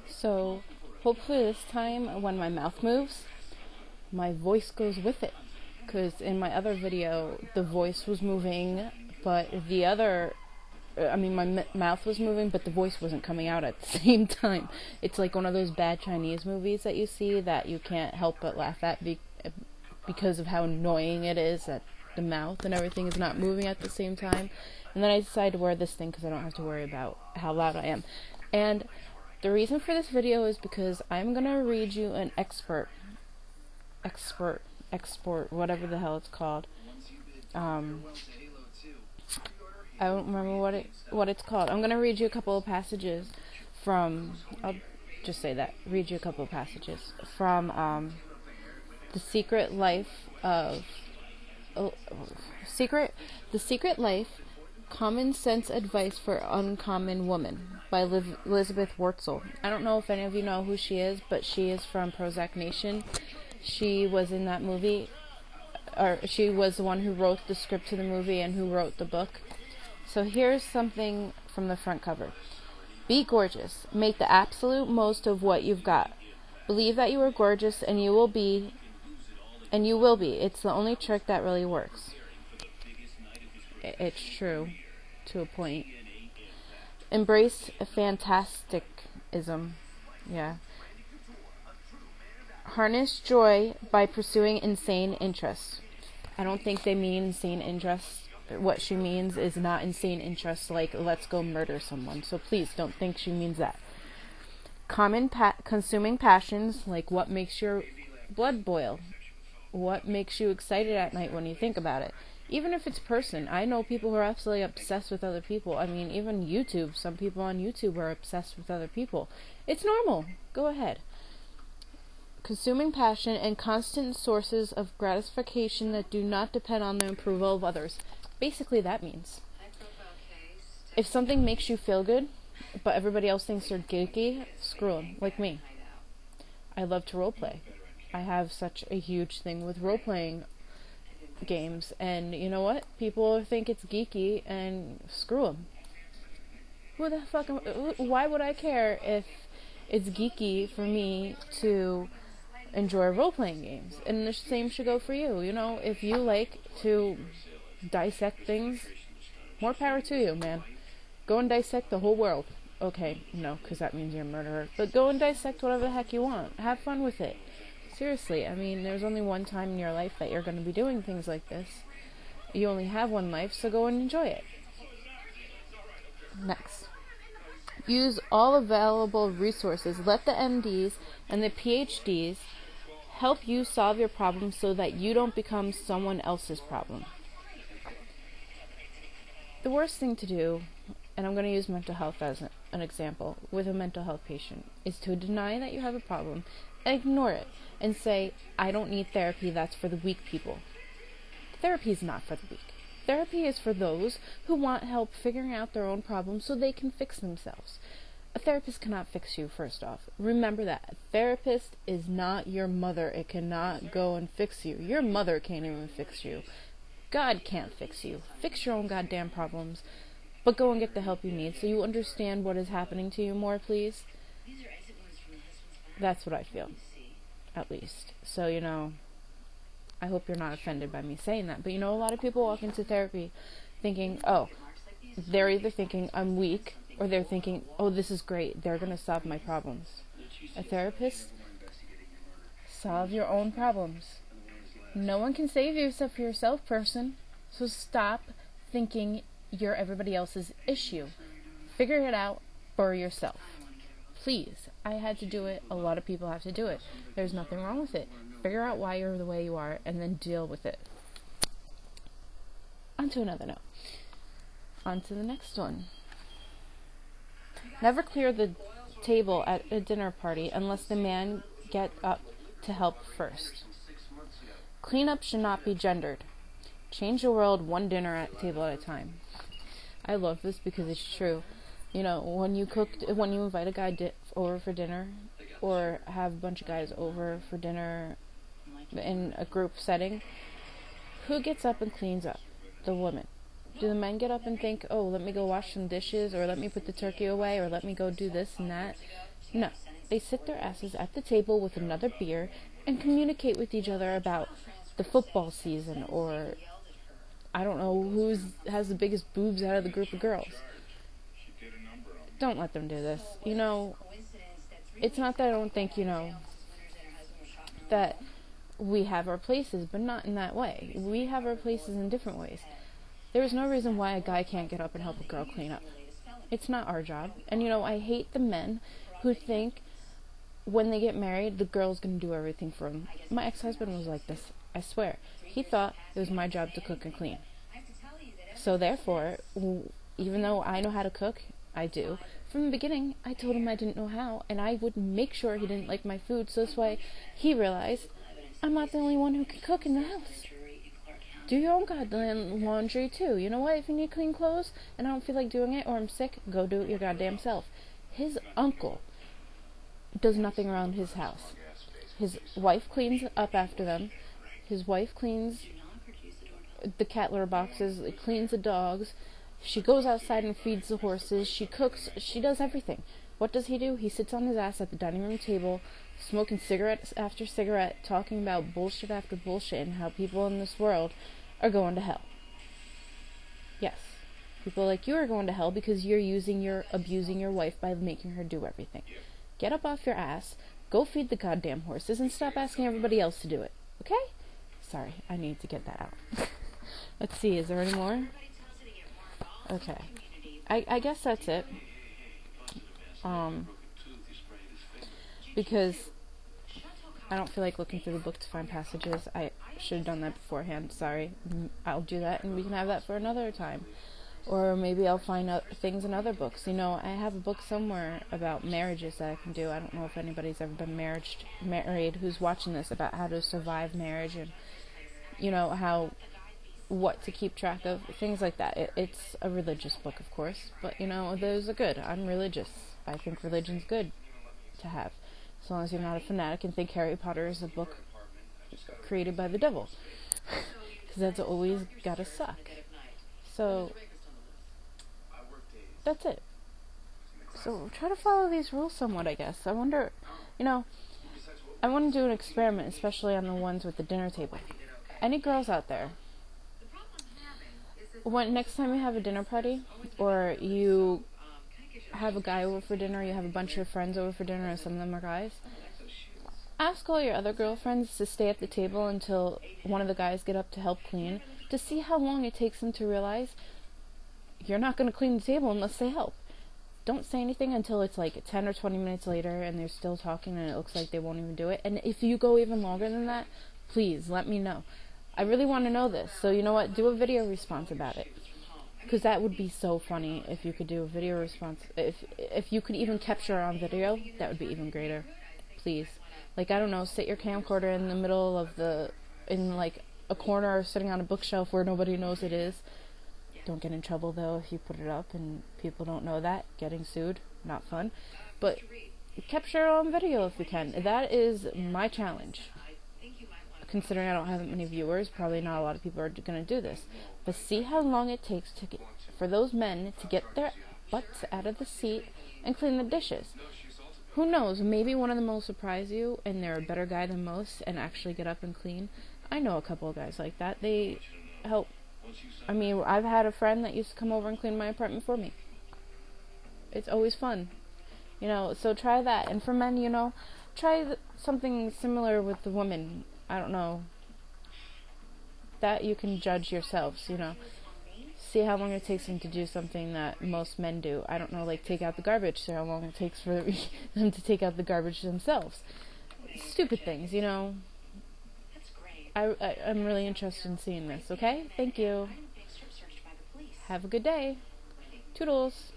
So hopefully this time when my mouth moves, my voice goes with it. Because in my other video, the voice was moving, but my mouth was moving, but the voice wasn't coming out at the same time. It's like one of those bad Chinese movies that you see that you can't help but laugh at because of how annoying it is that the mouth and everything is not moving at the same time. And then I decided to wear this thing because I don't have to worry about how loud I am. And the reason for this video is because I'm going to read you an export, whatever the hell it's called. I don't remember what it's called. I'm going to read you a couple of passages from, I'll just say that, read you a couple of passages from The Secret Life, Common Sense Advice for Uncommon Woman by Elizabeth Wurtzel. I don't know if any of you know who she is, but she is from Prozac Nation. She was in that movie, or she was the one who wrote the script to the movie and who wrote the book. So here's something from the front cover. Be gorgeous. Make the absolute most of what you've got. Believe that you are gorgeous and you will be. It's the only trick that really works. It's true, to a point. Embrace fantasticism. Yeah. Harness joy by pursuing insane interests. I don't think they mean insane interests. What she means is not insane interests like let's go murder someone. So please don't think she means that. Consuming passions like what makes your blood boil. What makes you excited at night when you think about it. Even if it's person. I know people who are absolutely obsessed with other people. I mean, even YouTube. Some people on YouTube are obsessed with other people. It's normal. Go ahead. Consuming passion and constant sources of gratification that do not depend on the approval of others. Basically, that means if something makes you feel good, but everybody else thinks you're geeky, screw them, like me. I love to roleplay. I have such a huge thing with role-playing games, and you know what? People think it's geeky, and screw them. Who the fuck why would I care if it's geeky for me to enjoy role-playing games? And the same should go for you. You know, if you like to dissect things, more power to you, man. Go and dissect the whole world. Okay, no, because that means you're a murderer. But go and dissect whatever the heck you want. Have fun with it. Seriously, I mean, there's only one time in your life that you're going to be doing things like this. You only have one life, so go and enjoy it. Next. Use all available resources. Let the MDs and the PhDs help you solve your problems so that you don't become someone else's problem. The worst thing to do, and I'm going to use mental health as an example, with a mental health patient, is to deny that you have a problem, ignore it, and say, I don't need therapy, that's for the weak people. Therapy is not for the weak. Therapy is for those who want help figuring out their own problems so they can fix themselves. A therapist cannot fix you, first off. Remember that. A therapist is not your mother. It cannot go and fix you. Your mother can't even fix you. God can't fix you. Fix your own goddamn problems. But go and get the help you need so you understand what is happening to you more, please. That's what I feel. At least. So, you know, I hope you're not offended by me saying that. But, you know, a lot of people walk into therapy thinking, oh, they're either thinking I'm weak, or they're thinking, oh, this is great, they're going to solve my problems. A therapist, solve your own problems. No one can save you except for yourself, person. So stop thinking you're everybody else's issue. Figure it out for yourself. Please. I had to do it. A lot of people have to do it. There's nothing wrong with it. Figure out why you're the way you are, and then deal with it. On to another note. On to the next one. Never clear the table at a dinner party unless the man gets up to help first. Cleanup should not be gendered. Change the world one dinner table at a time. I love this because it's true. You know, when you invite a guy over for dinner, or have a bunch of guys over for dinner in a group setting, who gets up and cleans up? The woman. Do the men get up and think, oh, let me go wash some dishes, or let me put the turkey away, or let me go do this and that? No. They sit their asses at the table with another beer and communicate with each other about the football season, or I don't know who has the biggest boobs out of the group of girls. Don't let them do this. It's not that I don't think, that we have our places, but not in that way. We have our places in different ways. There is no reason why a guy can't get up and help a girl clean up. It's not our job. And, I hate the men who think when they get married, the girl's going to do everything for them. My ex-husband was like this. I swear. He thought it was my job to cook and clean. So therefore, even though I know how to cook, I do. From the beginning, I told him I didn't know how, and I would make sure he didn't like my food, so that's why he realized I'm not the only one who can cook in the house. Do your own goddamn laundry, too. You know what? If you need clean clothes, and I don't feel like doing it, or I'm sick, go do it your goddamn self. His uncle does nothing around his house. His wife cleans up after them. His wife cleans the cat litter boxes, cleans the dogs. She goes outside and feeds the horses. She cooks. She does everything. What does he do? He sits on his ass at the dining room table, smoking cigarette after cigarette, talking about bullshit after bullshit and how people in this world are going to hell. Yes. People like you are going to hell because you're abusing your wife by making her do everything. Get up off your ass, go feed the goddamn horses, and stop asking everybody else to do it. Okay? Sorry, I need to get that out. Let's see, is there any more? Okay. I guess that's it. Because I don't feel like looking through the book to find passages. I should have done that beforehand. Sorry. I'll do that, and we can have that for another time. Or maybe I'll find out things in other books. I have a book somewhere about marriages that I can do. I don't know if anybody's ever been married who's watching this, about how to survive marriage and, what to keep track of, things like that. It's a religious book, of course, but, those are good. I'm religious. I think religion's good to have, as long as you're not a fanatic and think Harry Potter is a book created by the devil, because that's always gotta suck. So that's it. So try to follow these rules somewhat, I guess. I wonder, I want to do an experiment, especially on the ones with the dinner table. Any girls out there, next time you have a dinner party, or you have a guy over for dinner, you have a bunch of friends over for dinner, and some of them are guys, ask all your other girlfriends to stay at the table until one of the guys get up to help clean, to see how long it takes them to realize you're not going to clean the table unless they help. Don't say anything until it's like 10 or 20 minutes later and they're still talking and it looks like they won't even do it. And if you go even longer than that, please let me know. I really want to know this. So you know what? Do a video response about it. Because that would be so funny if you could do a video response. If you could even capture on video, that would be even greater. Please. Like, I don't know, sit your camcorder in the middle of in like a corner or sitting on a bookshelf where nobody knows it is. Don't get in trouble, though, if you put it up and people don't know that. Getting sued, not fun. But capture it on video if you can. That is my challenge. Considering I don't have that many viewers, probably not a lot of people are going to do this. But see how long it takes for those men to get their butts out of the seat and clean the dishes. Who knows, maybe one of them will surprise you and they're a better guy than most and actually get up and clean. I know a couple of guys like that. They help. I mean, I've had a friend that used to come over and clean my apartment for me. It's always fun. So try that. And for men, try something similar with the women. I don't know. That you can judge yourselves, See how long it takes them to do something that most men do. I don't know, like take out the garbage. See how long it takes for them to take out the garbage themselves. Stupid things, I'm really interested in seeing this, okay? Thank you. Have a good day. Toodles.